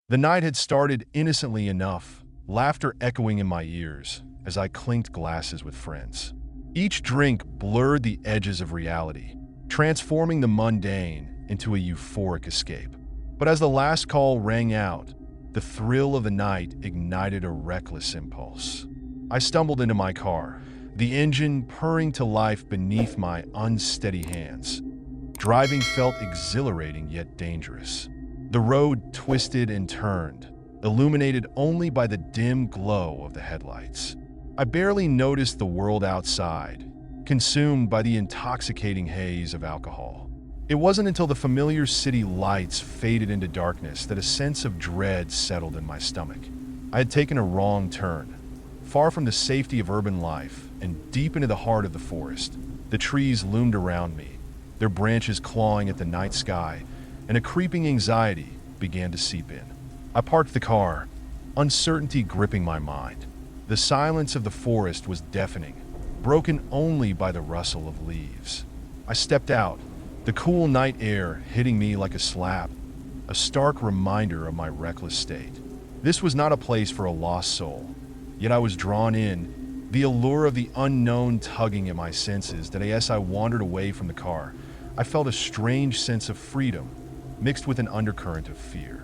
The night had started innocently enough, laughter echoing in my ears as I clinked glasses with friends. Each drink blurred the edges of reality, transforming the mundane into a euphoric escape. But as the last call rang out, the thrill of the night ignited a reckless impulse. I stumbled into my car, the engine purring to life beneath my unsteady hands. Driving felt exhilarating yet dangerous. The road twisted and turned, illuminated only by the dim glow of the headlights. I barely noticed the world outside, consumed by the intoxicating haze of alcohol. It wasn't until the familiar city lights faded into darkness that a sense of dread settled in my stomach. I had taken a wrong turn, far from the safety of urban life and deep into the heart of the forest. The trees loomed around me, their branches clawing at the night sky, and a creeping anxiety began to seep in. I parked the car, uncertainty gripping my mind. The silence of the forest was deafening, broken only by the rustle of leaves. I stepped out, the cool night air hitting me like a slap, a stark reminder of my reckless state. This was not a place for a lost soul, yet I was drawn in, the allure of the unknown tugging at my senses that as I wandered away from the car, I felt a strange sense of freedom, mixed with an undercurrent of fear.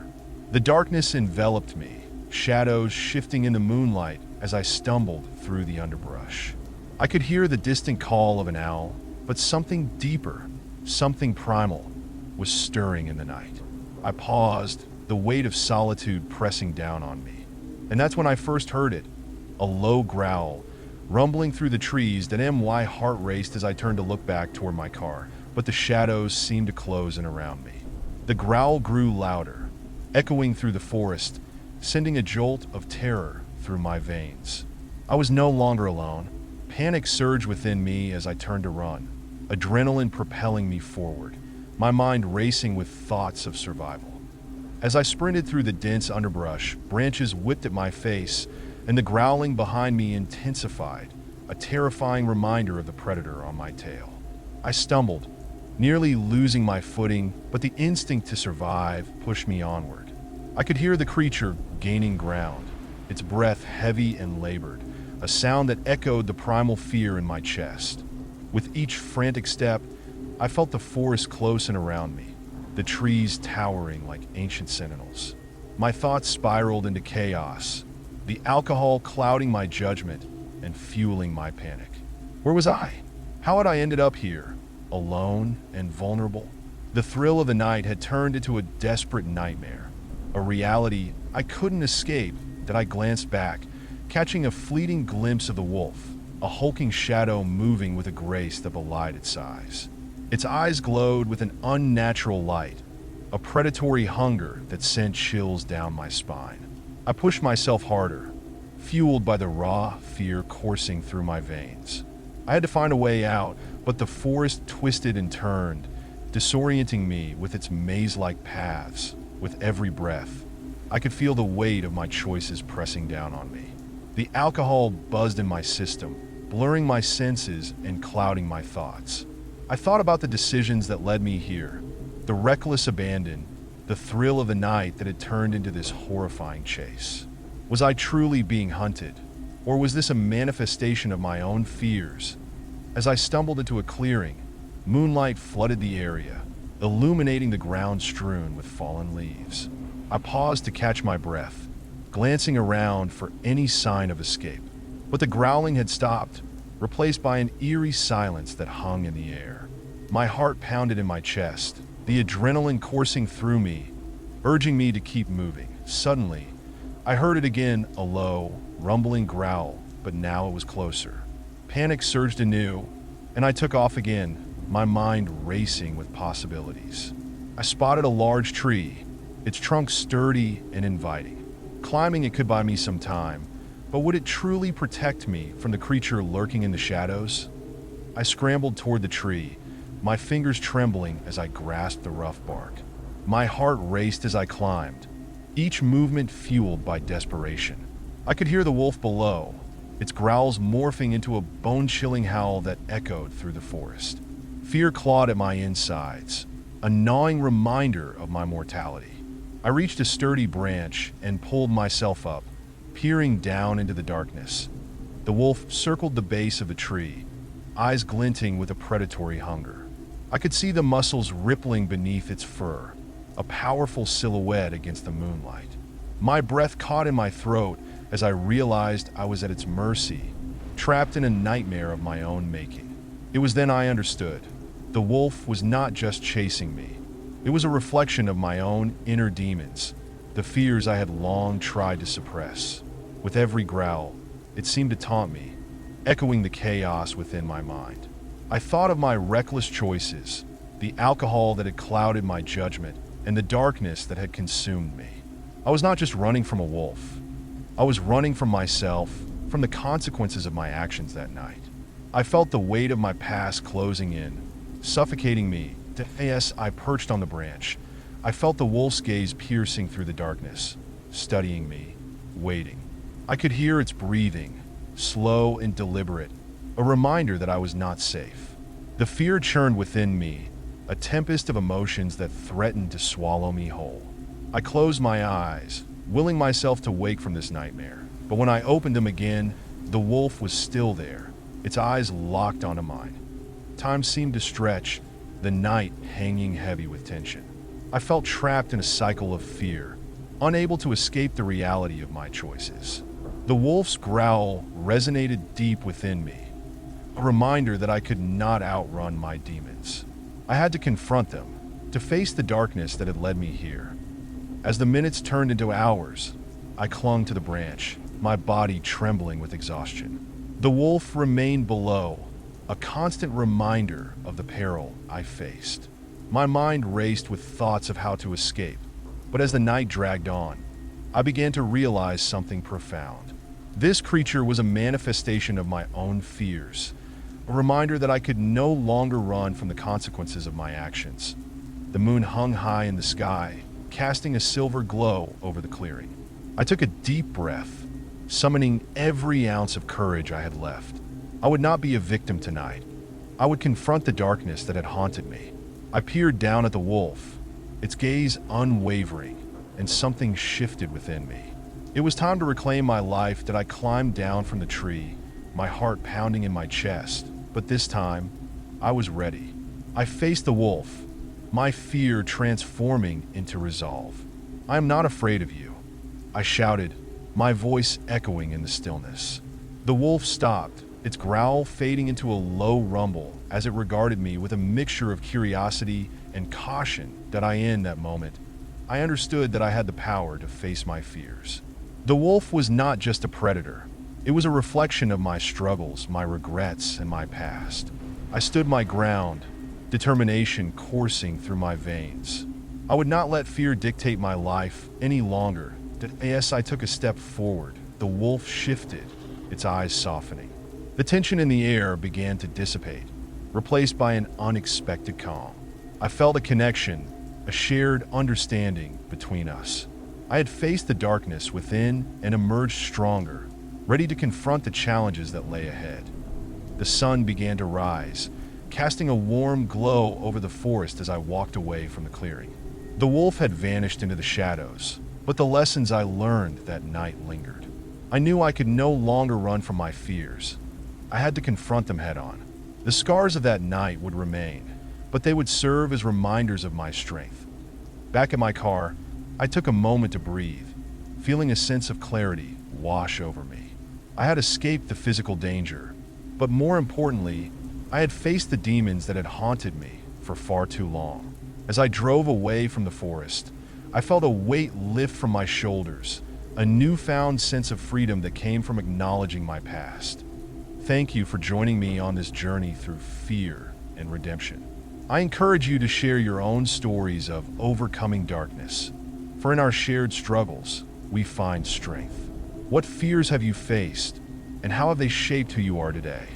The darkness enveloped me, shadows shifting in the moonlight as I stumbled through the underbrush. I could hear the distant call of an owl, but something deeper, something primal, was stirring in the night. I paused, the weight of solitude pressing down on me. And that's when I first heard it, a low growl, rumbling through the trees that my heart raced as I turned to look back toward my car, but the shadows seemed to close in around me. The growl grew louder, echoing through the forest, sending a jolt of terror through my veins. I was no longer alone. Panic surged within me as I turned to run, adrenaline propelling me forward, my mind racing with thoughts of survival. As I sprinted through the dense underbrush, branches whipped at my face, and the growling behind me intensified, a terrifying reminder of the predator on my tail. I stumbled, nearly losing my footing, but the instinct to survive pushed me onward. I could hear the creature gaining ground, its breath heavy and labored, a sound that echoed the primal fear in my chest. With each frantic step, I felt the forest close and around me, the trees towering like ancient sentinels. My thoughts spiraled into chaos, the alcohol clouding my judgment and fueling my panic. Where was I? How had I ended up here, alone and vulnerable? The thrill of the night had turned into a desperate nightmare, a reality I couldn't escape. That I glanced back, catching a fleeting glimpse of the wolf, a hulking shadow moving with a grace that belied its size. Its eyes glowed with an unnatural light, a predatory hunger that sent chills down my spine. I pushed myself harder, fueled by the raw fear coursing through my veins. I had to find a way out, but the forest twisted and turned, disorienting me with its maze-like paths. With every breath, I could feel the weight of my choices pressing down on me. The alcohol buzzed in my system, blurring my senses and clouding my thoughts. I thought about the decisions that led me here, the reckless abandon, the thrill of the night that had turned into this horrifying chase. Was I truly being hunted, or was this a manifestation of my own fears? As I stumbled into a clearing, moonlight flooded the area, illuminating the ground strewn with fallen leaves. I paused to catch my breath, glancing around for any sign of escape. But the growling had stopped, replaced by an eerie silence that hung in the air. My heart pounded in my chest, the adrenaline coursing through me, urging me to keep moving. Suddenly, I heard it again, a low, rumbling growl, but now it was closer. Panic surged anew, and I took off again, my mind racing with possibilities. I spotted a large tree, its trunk sturdy and inviting. Climbing it could buy me some time, but would it truly protect me from the creature lurking in the shadows? I scrambled toward the tree, my fingers trembling as I grasped the rough bark. My heart raced as I climbed, each movement fueled by desperation. I could hear the wolf below, its growls morphing into a bone-chilling howl that echoed through the forest. Fear clawed at my insides, a gnawing reminder of my mortality. I reached a sturdy branch and pulled myself up, peering down into the darkness. The wolf circled the base of the tree, eyes glinting with a predatory hunger. I could see the muscles rippling beneath its fur, a powerful silhouette against the moonlight. My breath caught in my throat as I realized I was at its mercy, trapped in a nightmare of my own making. It was then I understood. The wolf was not just chasing me. It was a reflection of my own inner demons, the fears I had long tried to suppress. With every growl, it seemed to taunt me, echoing the chaos within my mind. I thought of my reckless choices, the alcohol that had clouded my judgment, and the darkness that had consumed me. I was not just running from a wolf. I was running from myself, from the consequences of my actions that night. I felt the weight of my past closing in, suffocating me. As I perched on the branch, I felt the wolf's gaze piercing through the darkness, studying me, waiting. I could hear its breathing, slow and deliberate, a reminder that I was not safe. The fear churned within me, a tempest of emotions that threatened to swallow me whole. I closed my eyes, willing myself to wake from this nightmare. But when I opened them again, the wolf was still there, its eyes locked onto mine. Time seemed to stretch, the night hanging heavy with tension. I felt trapped in a cycle of fear, unable to escape the reality of my choices. The wolf's growl resonated deep within me, a reminder that I could not outrun my demons. I had to confront them, to face the darkness that had led me here. As the minutes turned into hours, I clung to the branch, my body trembling with exhaustion. The wolf remained below, a constant reminder of the peril I faced. My mind raced with thoughts of how to escape, but as the night dragged on, I began to realize something profound. This creature was a manifestation of my own fears, a reminder that I could no longer run from the consequences of my actions. The moon hung high in the sky, casting a silver glow over the clearing. I took a deep breath, summoning every ounce of courage I had left. I would not be a victim tonight. I would confront the darkness that had haunted me. I peered down at the wolf, its gaze unwavering, and something shifted within me. It was time to reclaim my life that I climbed down from the tree, my heart pounding in my chest. But this time, I was ready. I faced the wolf, my fear transforming into resolve. "I am not afraid of you," I shouted, my voice echoing in the stillness. The wolf stopped, its growl fading into a low rumble as it regarded me with a mixture of curiosity and caution. In that moment, I understood that I had the power to face my fears. The wolf was not just a predator. It was a reflection of my struggles, my regrets, and my past. I stood my ground, determination coursing through my veins. I would not let fear dictate my life any longer. As I took a step forward, the wolf shifted, its eyes softening. The tension in the air began to dissipate, replaced by an unexpected calm. I felt a connection, a shared understanding between us. I had faced the darkness within and emerged stronger, ready to confront the challenges that lay ahead. The sun began to rise, casting a warm glow over the forest as I walked away from the clearing. The wolf had vanished into the shadows, but the lessons I learned that night lingered. I knew I could no longer run from my fears. I had to confront them head-on. The scars of that night would remain, but they would serve as reminders of my strength. Back in my car, I took a moment to breathe, feeling a sense of clarity wash over me. I had escaped the physical danger, but more importantly, I had faced the demons that had haunted me for far too long. As I drove away from the forest, I felt a weight lift from my shoulders, a newfound sense of freedom that came from acknowledging my past. Thank you for joining me on this journey through fear and redemption. I encourage you to share your own stories of overcoming darkness, for in our shared struggles, we find strength. What fears have you faced, and how have they shaped who you are today?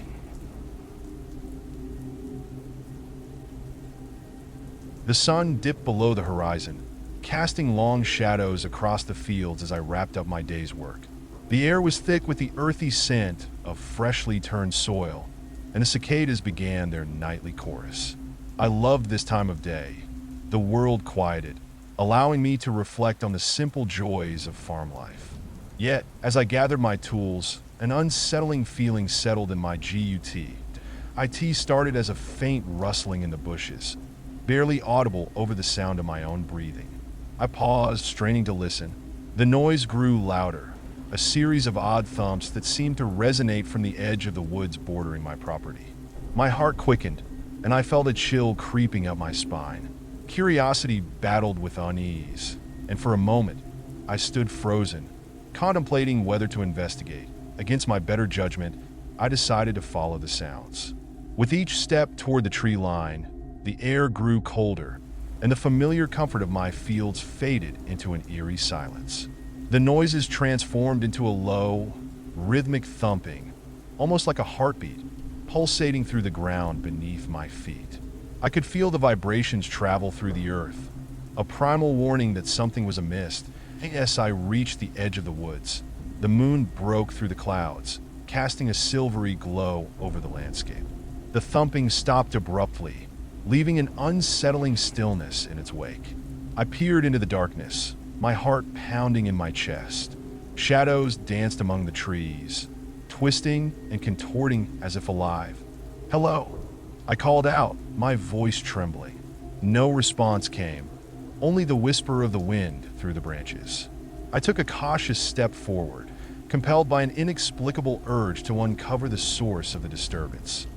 The sun dipped below the horizon, casting long shadows across the fields as I wrapped up my day's work. The air was thick with the earthy scent of freshly turned soil, and the cicadas began their nightly chorus. I loved this time of day. The world quieted, allowing me to reflect on the simple joys of farm life. Yet, as I gathered my tools, an unsettling feeling settled in my gut. It started as a faint rustling in the bushes, barely audible over the sound of my own breathing. I paused, straining to listen. The noise grew louder, a series of odd thumps that seemed to resonate from the edge of the woods bordering my property. My heart quickened, and I felt a chill creeping up my spine. Curiosity battled with unease, and for a moment, I stood frozen, contemplating whether to investigate. Against my better judgment, I decided to follow the sounds. With each step toward the tree line, the air grew colder, and the familiar comfort of my fields faded into an eerie silence. The noises transformed into a low, rhythmic thumping, almost like a heartbeat, pulsating through the ground beneath my feet. I could feel the vibrations travel through the earth, a primal warning that something was amiss. As I reached the edge of the woods, the moon broke through the clouds, casting a silvery glow over the landscape. The thumping stopped abruptly, leaving an unsettling stillness in its wake. I peered into the darkness, my heart pounding in my chest. Shadows danced among the trees, twisting and contorting as if alive. "Hello," I called out, my voice trembling. No response came, only the whisper of the wind through the branches. I took a cautious step forward, compelled by an inexplicable urge to uncover the source of the disturbance.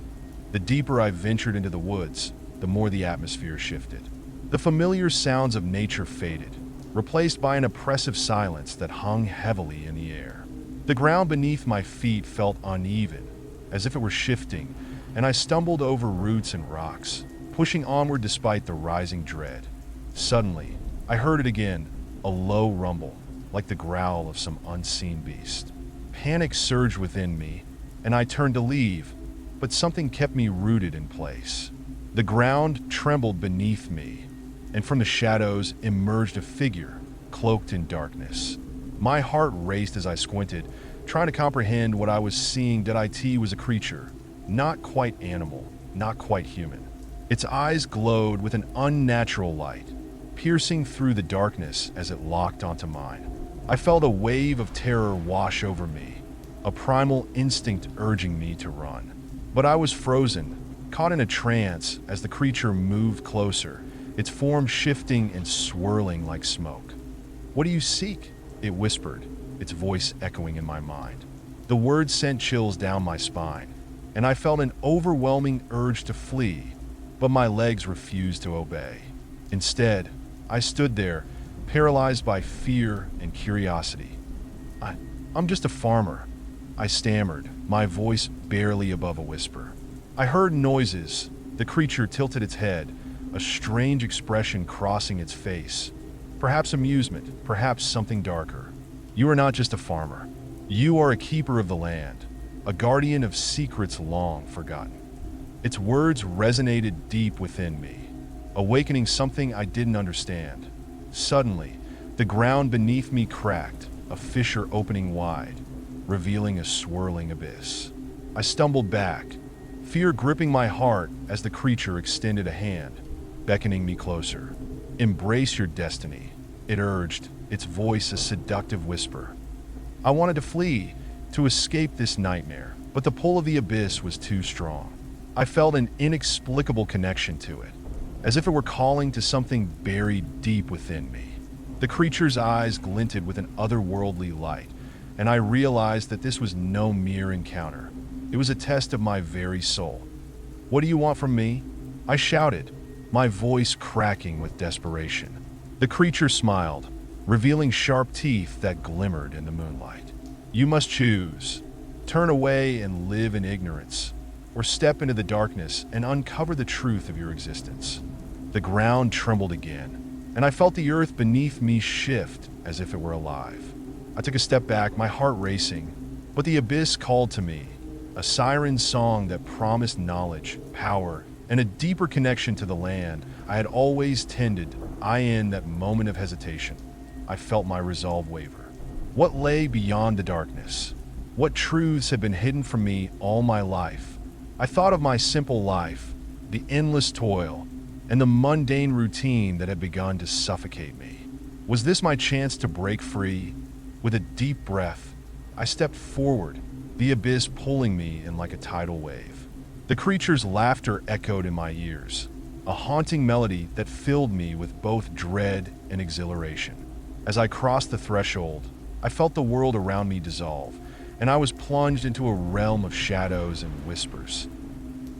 The deeper I ventured into the woods, the more the atmosphere shifted. The familiar sounds of nature faded, replaced by an oppressive silence that hung heavily in the air. The ground beneath my feet felt uneven, as if it were shifting, and I stumbled over roots and rocks, pushing onward despite the rising dread. Suddenly, I heard it again, a low rumble, like the growl of some unseen beast. Panic surged within me, and I turned to leave, but something kept me rooted in place. The ground trembled beneath me, and from the shadows emerged a figure, cloaked in darkness. My heart raced as I squinted, trying to comprehend what I was seeing. It was a creature, not quite animal, not quite human. Its eyes glowed with an unnatural light, piercing through the darkness as it locked onto mine. I felt a wave of terror wash over me, a primal instinct urging me to run. But I was frozen, caught in a trance as the creature moved closer, its form shifting and swirling like smoke. "What do you seek?" it whispered, its voice echoing in my mind. The words sent chills down my spine, and I felt an overwhelming urge to flee, but my legs refused to obey. Instead, I stood there, paralyzed by fear and curiosity. I'm just a farmer," I stammered, my voice barely above a whisper. I heard noises. The creature tilted its head, a strange expression crossing its face. Perhaps amusement, perhaps something darker. "You are not just a farmer. You are a keeper of the land, a guardian of secrets long forgotten." Its words resonated deep within me, awakening something I didn't understand. Suddenly, the ground beneath me cracked, a fissure opening wide, revealing a swirling abyss. I stumbled back, fear gripping my heart as the creature extended a hand, beckoning me closer. "Embrace your destiny," it urged, its voice a seductive whisper. I wanted to flee, to escape this nightmare, but the pull of the abyss was too strong. I felt an inexplicable connection to it, as if it were calling to something buried deep within me. The creature's eyes glinted with an otherworldly light, and I realized that this was no mere encounter. It was a test of my very soul. "What do you want from me?" I shouted, my voice cracking with desperation. The creature smiled, revealing sharp teeth that glimmered in the moonlight. "You must choose. Turn away and live in ignorance, or step into the darkness and uncover the truth of your existence." The ground trembled again, and I felt the earth beneath me shift as if it were alive. I took a step back, my heart racing, but the abyss called to me, a siren song that promised knowledge, power, and a deeper connection to the land I had always tended. In that moment of hesitation, I felt my resolve waver. What lay beyond the darkness? What truths had been hidden from me all my life? I thought of my simple life, the endless toil, and the mundane routine that had begun to suffocate me. Was this my chance to break free? With a deep breath, I stepped forward, the abyss pulling me in like a tidal wave. The creature's laughter echoed in my ears, a haunting melody that filled me with both dread and exhilaration. As I crossed the threshold, I felt the world around me dissolve, and I was plunged into a realm of shadows and whispers.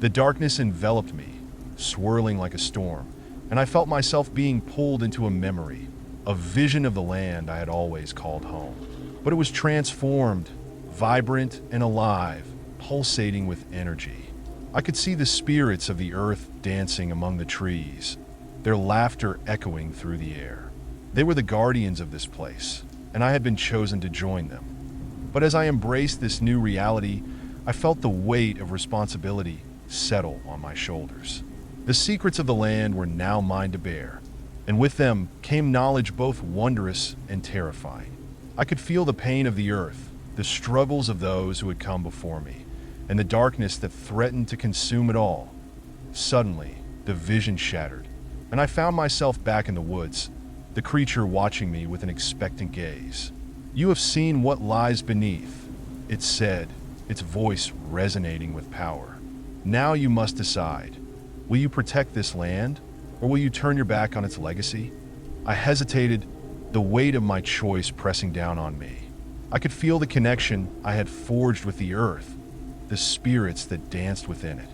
The darkness enveloped me, swirling like a storm, and I felt myself being pulled into a memory, a vision of the land I had always called home. But it was transformed, vibrant and alive, pulsating with energy. I could see the spirits of the earth dancing among the trees, their laughter echoing through the air. They were the guardians of this place, and I had been chosen to join them. But as I embraced this new reality, I felt the weight of responsibility settle on my shoulders. The secrets of the land were now mine to bear, and with them came knowledge both wondrous and terrifying. I could feel the pain of the earth, the struggles of those who had come before me, and the darkness that threatened to consume it all. Suddenly, the vision shattered, and I found myself back in the woods, the creature watching me with an expectant gaze. "You have seen what lies beneath," it said, its voice resonating with power. "Now you must decide. Will you protect this land, or will you turn your back on its legacy?" I hesitated, the weight of my choice pressing down on me. I could feel the connection I had forged with the earth, the spirits that danced within it.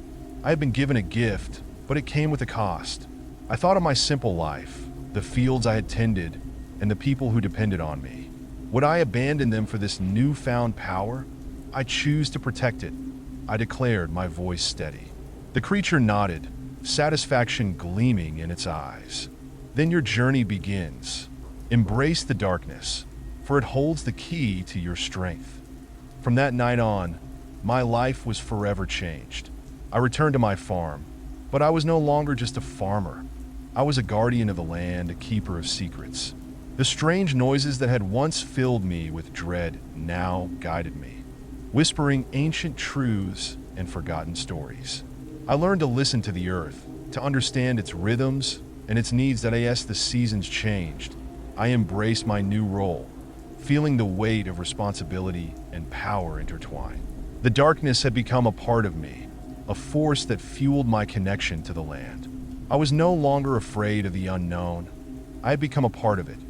I had been given a gift, but it came with a cost. I thought of my simple life, the fields I had tended, and the people who depended on me. Would I abandon them for this newfound power? "I choose to protect it," I declared, my voice steady. The creature nodded, satisfaction gleaming in its eyes. "Then your journey begins. Embrace the darkness, for it holds the key to your strength." From that night on, my life was forever changed. I returned to my farm, but I was no longer just a farmer. I was a guardian of the land, a keeper of secrets. The strange noises that had once filled me with dread now guided me, whispering ancient truths and forgotten stories. I learned to listen to the earth, to understand its rhythms and its needs that as the seasons changed. I embraced my new role, feeling the weight of responsibility and power intertwined. The darkness had become a part of me, a force that fueled my connection to the land. I was no longer afraid of the unknown. I had become a part of it.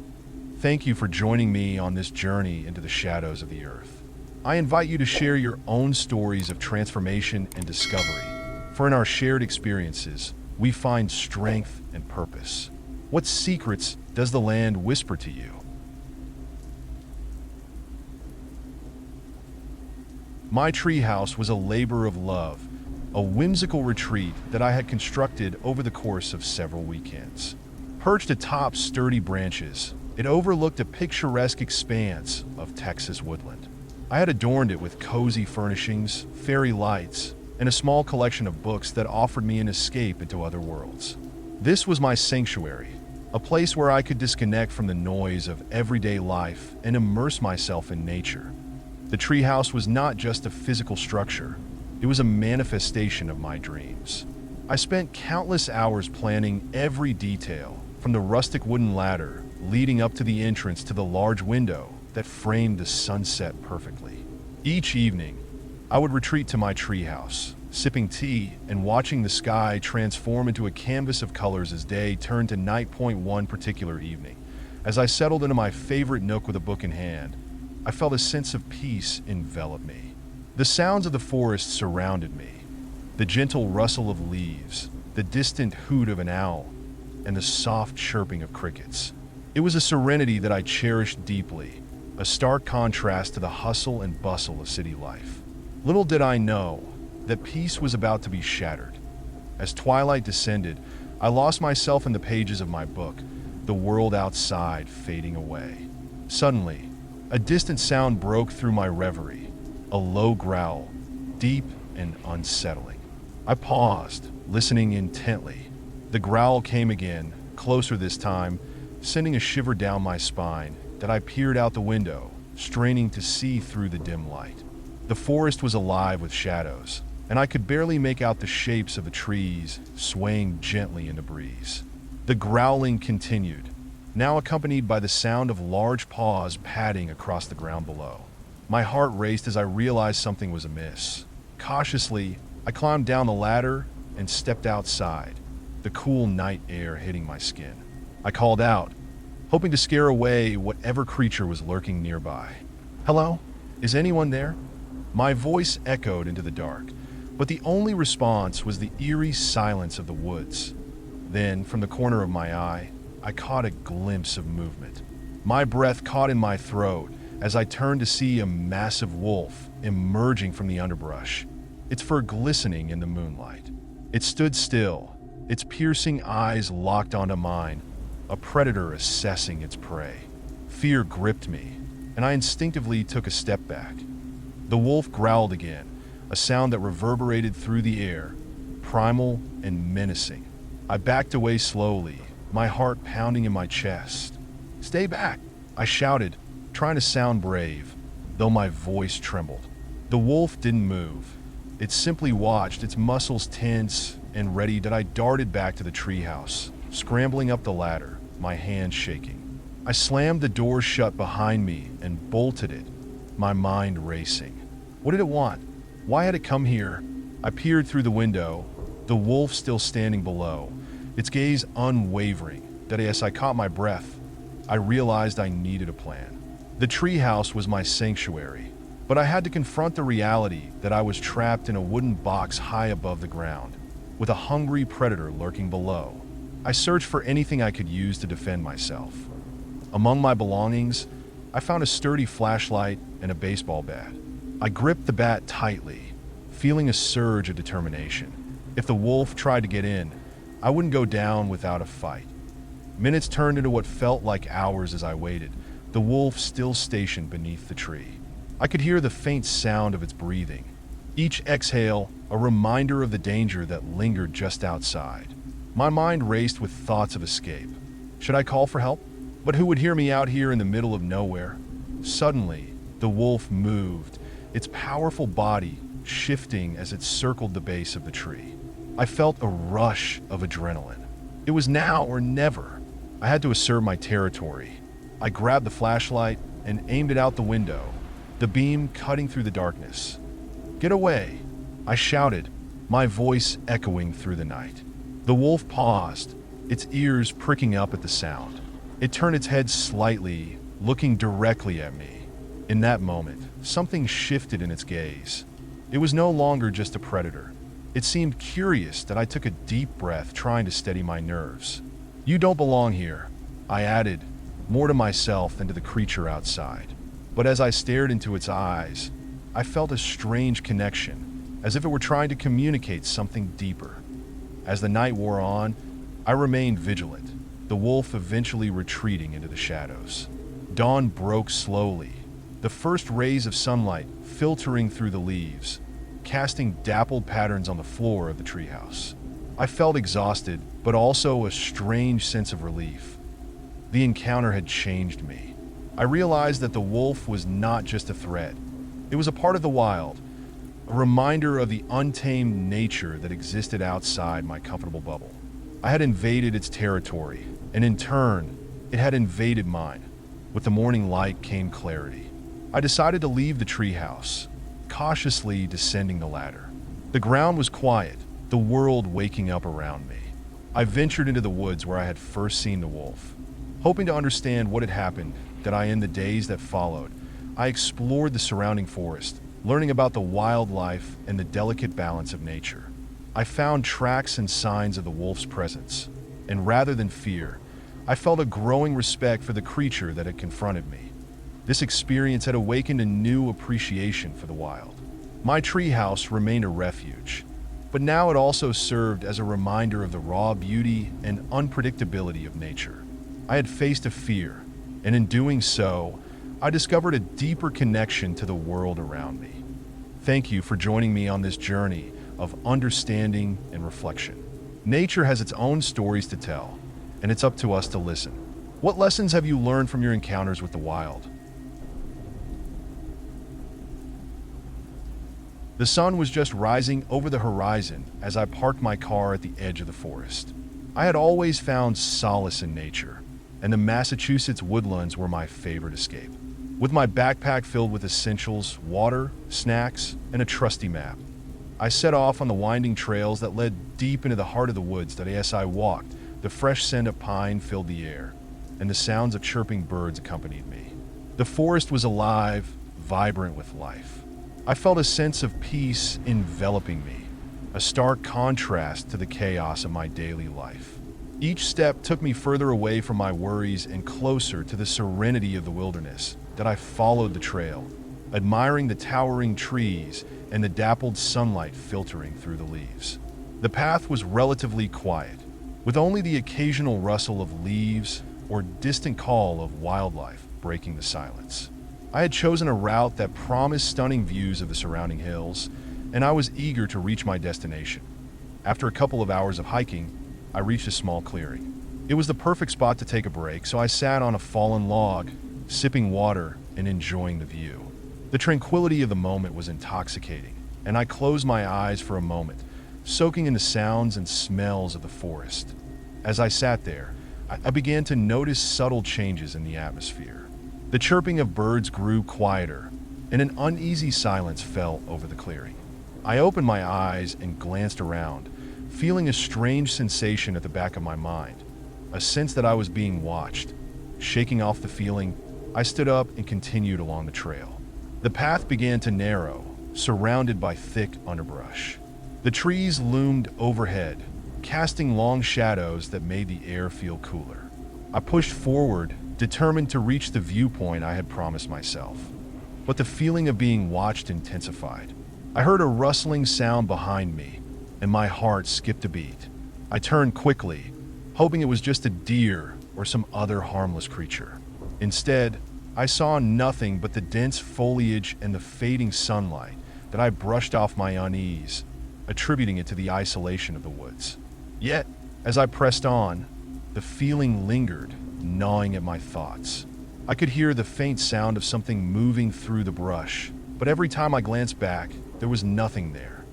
Thank you for joining me on this journey into the shadows of the earth. I invite you to share your own stories of transformation and discovery, for in our shared experiences, we find strength and purpose. What secrets does the land whisper to you? My treehouse was a labor of love, a whimsical retreat that I had constructed over the course of several weekends. Perched atop sturdy branches, it overlooked a picturesque expanse of Texas woodland. I had adorned it with cozy furnishings, fairy lights, and a small collection of books that offered me an escape into other worlds. This was my sanctuary, a place where I could disconnect from the noise of everyday life and immerse myself in nature. The treehouse was not just a physical structure, it was a manifestation of my dreams. I spent countless hours planning every detail, from the rustic wooden ladder leading up to the entrance to the large window that framed the sunset perfectly. Each evening, I would retreat to my treehouse, sipping tea and watching the sky transform into a canvas of colors as day turned to night. One particular evening, as I settled into my favorite nook with a book in hand, I felt a sense of peace envelop me. The sounds of the forest surrounded me, the gentle rustle of leaves, the distant hoot of an owl, and the soft chirping of crickets. It was a serenity that I cherished deeply, a stark contrast to the hustle and bustle of city life. Little did I know that peace was about to be shattered. As twilight descended, I lost myself in the pages of my book, the world outside fading away. Suddenly, a distant sound broke through my reverie, a low growl, deep and unsettling. I paused, listening intently. The growl came again, closer this time, sending a shiver down my spine that I peered out the window, straining to see through the dim light. The forest was alive with shadows, and I could barely make out the shapes of the trees swaying gently in the breeze. The growling continued, now accompanied by the sound of large paws padding across the ground below. My heart raced as I realized something was amiss. Cautiously, I climbed down the ladder and stepped outside, the cool night air hitting my skin. I called out, hoping to scare away whatever creature was lurking nearby. "Hello? Is anyone there?" My voice echoed into the dark, but the only response was the eerie silence of the woods. Then, from the corner of my eye, I caught a glimpse of movement. My breath caught in my throat as I turned to see a massive wolf emerging from the underbrush, its fur glistening in the moonlight. It stood still, its piercing eyes locked onto mine, a predator assessing its prey. Fear gripped me, and I instinctively took a step back. The wolf growled again, a sound that reverberated through the air, primal and menacing. I backed away slowly, my heart pounding in my chest. "Stay back," I shouted, trying to sound brave, though my voice trembled. The wolf didn't move. It simply watched, its muscles tense and ready that I darted back to the treehouse, scrambling up the ladder, my hands shaking. I slammed the door shut behind me and bolted it, my mind racing. What did it want? Why had it come here? I peered through the window, the wolf still standing below, its gaze unwavering, that as I caught my breath, I realized I needed a plan. The treehouse was my sanctuary, but I had to confront the reality that I was trapped in a wooden box high above the ground, with a hungry predator lurking below. I searched for anything I could use to defend myself. Among my belongings, I found a sturdy flashlight and a baseball bat. I gripped the bat tightly, feeling a surge of determination. If the wolf tried to get in, I wouldn't go down without a fight. Minutes turned into what felt like hours as I waited, the wolf still stationed beneath the tree. I could hear the faint sound of its breathing, each exhale a reminder of the danger that lingered just outside. My mind raced with thoughts of escape. Should I call for help? But who would hear me out here in the middle of nowhere? Suddenly, the wolf moved, its powerful body shifting as it circled the base of the tree. I felt a rush of adrenaline. It was now or never. I had to assert my territory. I grabbed the flashlight and aimed it out the window, the beam cutting through the darkness. "Get away!" I shouted, my voice echoing through the night. The wolf paused, its ears pricking up at the sound. It turned its head slightly, looking directly at me. In that moment, something shifted in its gaze. It was no longer just a predator. It seemed curious that I took a deep breath, trying to steady my nerves. "You don't belong here," I added, more to myself than to the creature outside. But as I stared into its eyes, I felt a strange connection, as if it were trying to communicate something deeper. As the night wore on, I remained vigilant, the wolf eventually retreating into the shadows. Dawn broke slowly, the first rays of sunlight filtering through the leaves, casting dappled patterns on the floor of the treehouse. I felt exhausted, but also a strange sense of relief. The encounter had changed me. I realized that the wolf was not just a threat. It was a part of the wild, a reminder of the untamed nature that existed outside my comfortable bubble. I had invaded its territory, and in turn, it had invaded mine. With the morning light came clarity. I decided to leave the treehouse, cautiously descending the ladder. The ground was quiet, the world waking up around me. I ventured into the woods where I had first seen the wolf. Hoping to understand what had happened, in the days that followed, I explored the surrounding forest, learning about the wildlife and the delicate balance of nature. I found tracks and signs of the wolf's presence, and rather than fear, I felt a growing respect for the creature that had confronted me. This experience had awakened a new appreciation for the wild. My treehouse remained a refuge, but now it also served as a reminder of the raw beauty and unpredictability of nature. I had faced a fear, and in doing so, I discovered a deeper connection to the world around me. Thank you for joining me on this journey of understanding and reflection. Nature has its own stories to tell, and it's up to us to listen. What lessons have you learned from your encounters with the wild? The sun was just rising over the horizon as I parked my car at the edge of the forest. I had always found solace in nature, and the Massachusetts woodlands were my favorite escape. With my backpack filled with essentials, water, snacks, and a trusty map, I set off on the winding trails that led deep into the heart of the woods. That as I walked, the fresh scent of pine filled the air, and the sounds of chirping birds accompanied me. The forest was alive, vibrant with life. I felt a sense of peace enveloping me, a stark contrast to the chaos of my daily life. Each step took me further away from my worries and closer to the serenity of the wilderness. That I followed the trail, admiring the towering trees and the dappled sunlight filtering through the leaves. The path was relatively quiet, with only the occasional rustle of leaves or distant call of wildlife breaking the silence. I had chosen a route that promised stunning views of the surrounding hills, and I was eager to reach my destination. After a couple of hours of hiking, I reached a small clearing. It was the perfect spot to take a break, so I sat on a fallen log, sipping water and enjoying the view. The tranquility of the moment was intoxicating, and I closed my eyes for a moment, soaking in the sounds and smells of the forest. As I sat there, I began to notice subtle changes in the atmosphere. The chirping of birds grew quieter, and an uneasy silence fell over the clearing. I opened my eyes and glanced around, feeling a strange sensation at the back of my mind, a sense that I was being watched. Shaking off the feeling, I stood up and continued along the trail. The path began to narrow, surrounded by thick underbrush. The trees loomed overhead, casting long shadows that made the air feel cooler. I pushed forward, determined to reach the viewpoint I had promised myself. But the feeling of being watched intensified. I heard a rustling sound behind me, and my heart skipped a beat. I turned quickly, hoping it was just a deer or some other harmless creature. Instead, I saw nothing but the dense foliage and the fading sunlight that I brushed off my unease, attributing it to the isolation of the woods. Yet, as I pressed on, the feeling lingered, gnawing at my thoughts. I could hear the faint sound of something moving through the brush, but every time I glanced back, there was nothing there.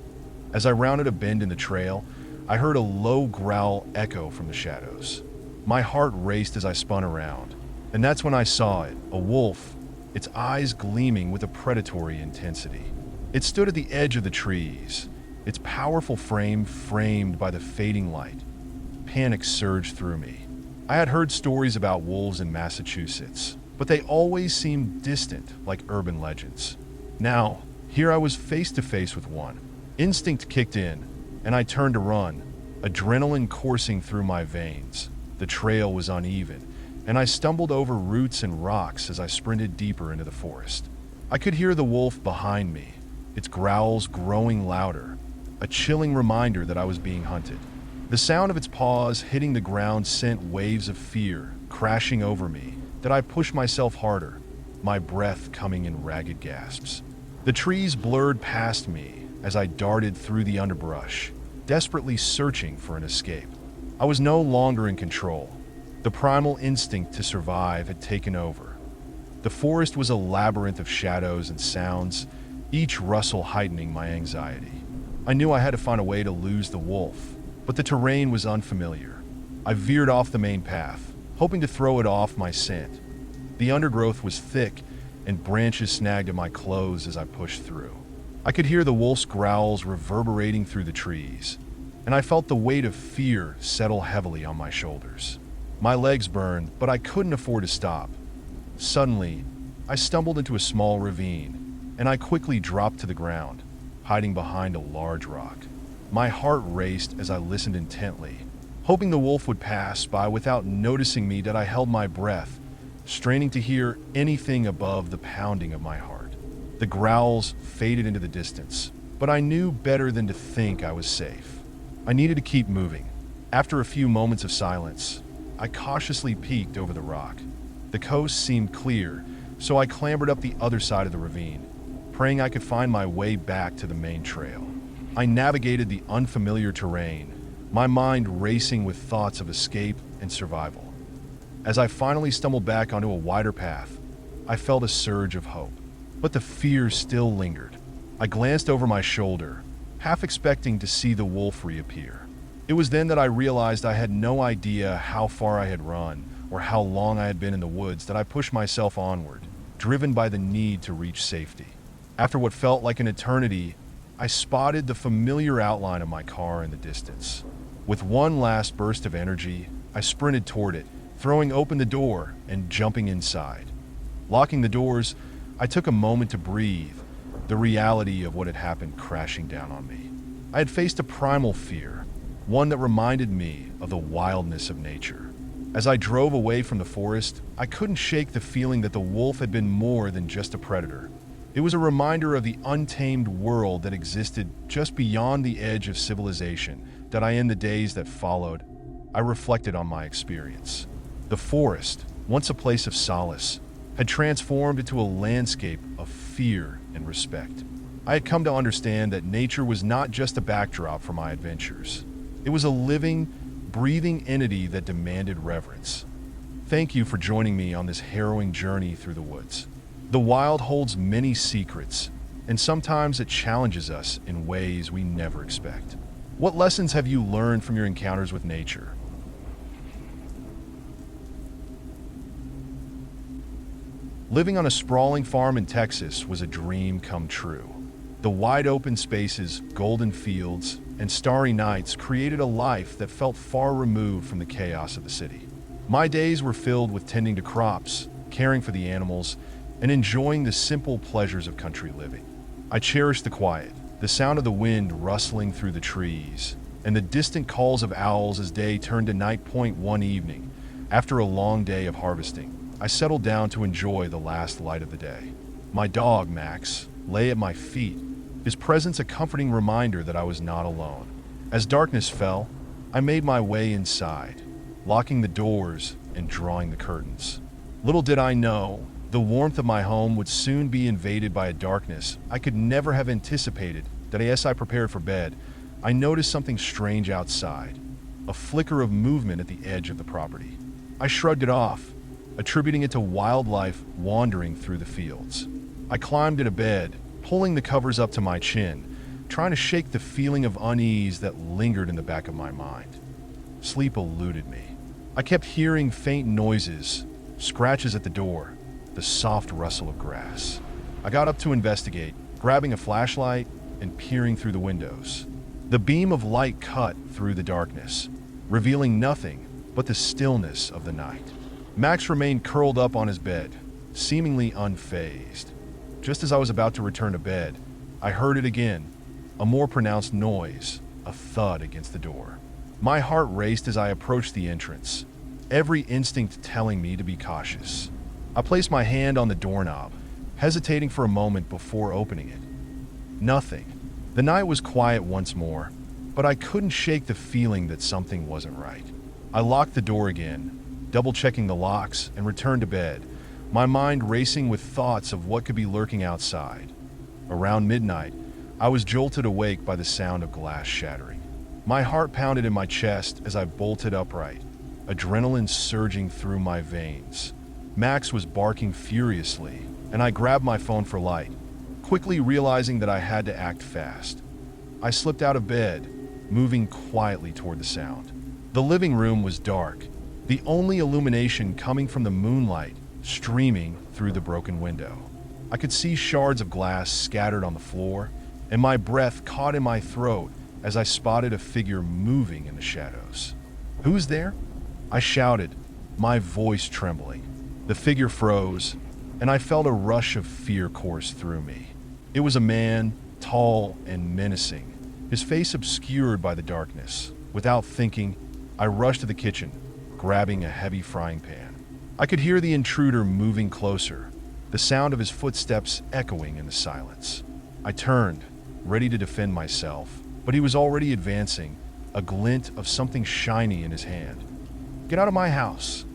As I rounded a bend in the trail, I heard a low growl echo from the shadows. My heart raced as I spun around, and that's when I saw it, a wolf, its eyes gleaming with a predatory intensity. It stood at the edge of the trees, its powerful frame framed by the fading light. Panic surged through me. I had heard stories about wolves in Massachusetts, but they always seemed distant, like urban legends. Now, here I was face to face with one. Instinct kicked in, and I turned to run, adrenaline coursing through my veins. The trail was uneven, and I stumbled over roots and rocks as I sprinted deeper into the forest. I could hear the wolf behind me, its growls growing louder, a chilling reminder that I was being hunted. The sound of its paws hitting the ground sent waves of fear crashing over me that I pushed myself harder, my breath coming in ragged gasps. The trees blurred past me as I darted through the underbrush, desperately searching for an escape. I was no longer in control. The primal instinct to survive had taken over. The forest was a labyrinth of shadows and sounds, each rustle heightening my anxiety. I knew I had to find a way to lose the wolf, but the terrain was unfamiliar. I veered off the main path, hoping to throw it off my scent. The undergrowth was thick, and branches snagged at my clothes as I pushed through. I could hear the wolf's growls reverberating through the trees, and I felt the weight of fear settle heavily on my shoulders. My legs burned, but I couldn't afford to stop. Suddenly, I stumbled into a small ravine, and I quickly dropped to the ground, hiding behind a large rock. My heart raced as I listened intently, hoping the wolf would pass by without noticing me. That I held my breath, straining to hear anything above the pounding of my heart. The growls faded into the distance, but I knew better than to think I was safe. I needed to keep moving. After a few moments of silence, I cautiously peeked over the rock. The coast seemed clear, so I clambered up the other side of the ravine, praying I could find my way back to the main trail. I navigated the unfamiliar terrain, my mind racing with thoughts of escape and survival. As I finally stumbled back onto a wider path, I felt a surge of hope, but the fear still lingered. I glanced over my shoulder, half expecting to see the wolf reappear. It was then that I realized I had no idea how far I had run or how long I had been in the woods that I pushed myself onward, driven by the need to reach safety. After what felt like an eternity, I spotted the familiar outline of my car in the distance. With one last burst of energy, I sprinted toward it, throwing open the door and jumping inside. Locking the doors, I took a moment to breathe, the reality of what had happened crashing down on me. I had faced a primal fear, one that reminded me of the wildness of nature. As I drove away from the forest, I couldn't shake the feeling that the wolf had been more than just a predator. It was a reminder of the untamed world that existed just beyond the edge of civilization that in the days that followed, I reflected on my experience. The forest, once a place of solace, had transformed into a landscape of fear and respect. I had come to understand that nature was not just a backdrop for my adventures. It was a living, breathing entity that demanded reverence. Thank you for joining me on this harrowing journey through the woods. The wild holds many secrets, and sometimes it challenges us in ways we never expect. What lessons have you learned from your encounters with nature? Living on a sprawling farm in Texas was a dream come true. The wide open spaces, golden fields, and starry nights created a life that felt far removed from the chaos of the city. My days were filled with tending to crops, caring for the animals, and enjoying the simple pleasures of country living. I cherished the quiet, the sound of the wind rustling through the trees, and the distant calls of owls as day turned to night. One evening, after a long day of harvesting, I settled down to enjoy the last light of the day. My dog, Max, lay at my feet, his presence a comforting reminder that I was not alone. As darkness fell, I made my way inside, locking the doors and drawing the curtains. Little did I know, the warmth of my home would soon be invaded by a darkness I could never have anticipated. As I prepared for bed, I noticed something strange outside, a flicker of movement at the edge of the property. I shrugged it off, attributing it to wildlife wandering through the fields. I climbed into bed, pulling the covers up to my chin, trying to shake the feeling of unease that lingered in the back of my mind. Sleep eluded me. I kept hearing faint noises, scratches at the door, the soft rustle of grass. I got up to investigate, grabbing a flashlight and peering through the windows. The beam of light cut through the darkness, revealing nothing but the stillness of the night. Max remained curled up on his bed, seemingly unfazed. Just as I was about to return to bed, I heard it again, a more pronounced noise, a thud against the door. My heart raced as I approached the entrance, every instinct telling me to be cautious. I placed my hand on the doorknob, hesitating for a moment before opening it. Nothing. The night was quiet once more, but I couldn't shake the feeling that something wasn't right. I locked the door again, double-checking the locks, and returned to bed, my mind racing with thoughts of what could be lurking outside. Around midnight, I was jolted awake by the sound of glass shattering. My heart pounded in my chest as I bolted upright, adrenaline surging through my veins. Max was barking furiously, and I grabbed my phone for light, quickly realizing that I had to act fast. I slipped out of bed, moving quietly toward the sound. The living room was dark, the only illumination coming from the moonlight streaming through the broken window. I could see shards of glass scattered on the floor, and my breath caught in my throat as I spotted a figure moving in the shadows. "Who's there?" I shouted, my voice trembling. The figure froze, and I felt a rush of fear course through me. It was a man, tall and menacing, his face obscured by the darkness. Without thinking, I rushed to the kitchen, grabbing a heavy frying pan. I could hear the intruder moving closer, the sound of his footsteps echoing in the silence. I turned, ready to defend myself, but he was already advancing, a glint of something shiny in his hand. "Get out of my house!"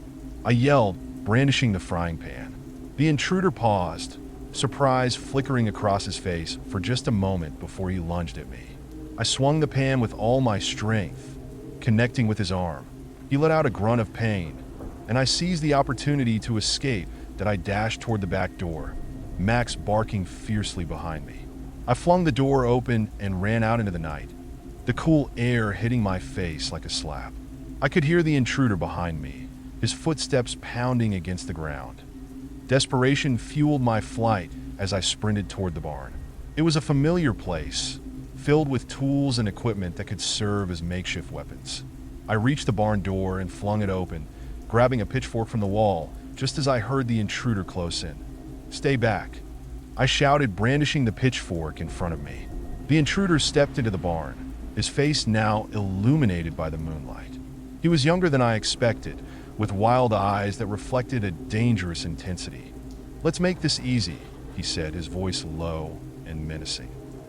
I yelled, brandishing the frying pan. The intruder paused, surprise flickering across his face for just a moment before he lunged at me. I swung the pan with all my strength, connecting with his arm. He let out a grunt of pain, and I seized the opportunity to escape. I dashed toward the back door, Max barking fiercely behind me. I flung the door open and ran out into the night, the cool air hitting my face like a slap. I could hear the intruder behind me, his footsteps pounding against the ground. Desperation fueled my flight as I sprinted toward the barn. It was a familiar place, filled with tools and equipment that could serve as makeshift weapons. I reached the barn door and flung it open, grabbing a pitchfork from the wall just as I heard the intruder close in. "Stay back," I shouted, brandishing the pitchfork in front of me. The intruder stepped into the barn, his face now illuminated by the moonlight. He was younger than I expected, with wild eyes that reflected a dangerous intensity. "Let's make this easy," he said, his voice low and menacing.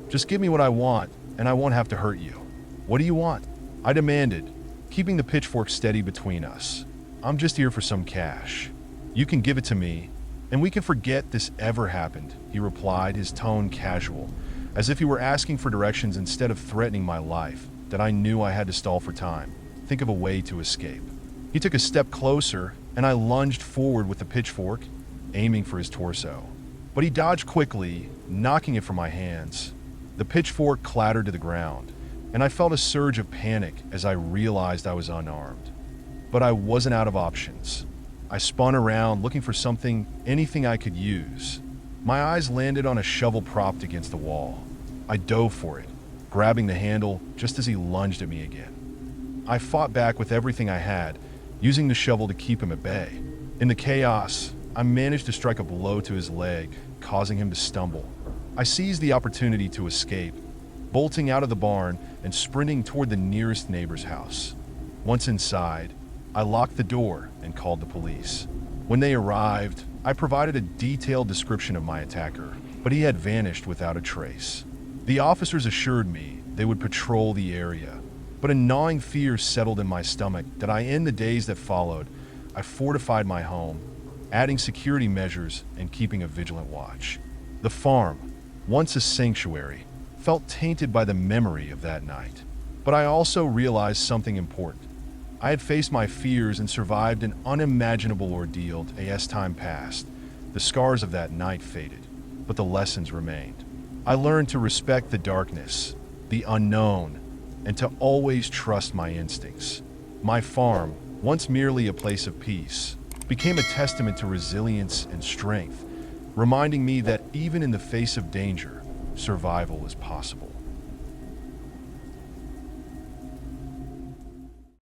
"Just give me what I want, and I won't have to hurt you." "What do you want?" I demanded, keeping the pitchfork steady between us. "I'm just here for some cash. You can give it to me, and we can forget this ever happened," he replied, his tone casual, as if he were asking for directions instead of threatening my life, that I knew I had to stall for time, think of a way to escape. He took a step closer, and I lunged forward with the pitchfork, aiming for his torso. But he dodged quickly, knocking it from my hands. The pitchfork clattered to the ground, and I felt a surge of panic as I realized I was unarmed. But I wasn't out of options. I spun around, looking for anything I could use. My eyes landed on a shovel propped against the wall. I dove for it, grabbing the handle just as he lunged at me again. I fought back with everything I had, using the shovel to keep him at bay. In the chaos, I managed to strike a blow to his leg, causing him to stumble. I seized the opportunity to escape, bolting out of the barn and sprinting toward the nearest neighbor's house. Once inside, I locked the door and called the police. When they arrived, I provided a detailed description of my attacker, but he had vanished without a trace. The officers assured me they would patrol the area, but a gnawing fear settled in my stomach that in the days that followed, I fortified my home, adding security measures and keeping a vigilant watch. The farm, once a sanctuary, felt tainted by the memory of that night. But I also realized something important. I had faced my fears and survived an unimaginable ordeal as time passed. The scars of that night faded, but the lessons remained. I learned to respect the darkness, the unknown, and to always trust my instincts. My farm, once merely a place of peace, became a testament to resilience and strength, reminding me that even in the face of danger, survival is possible.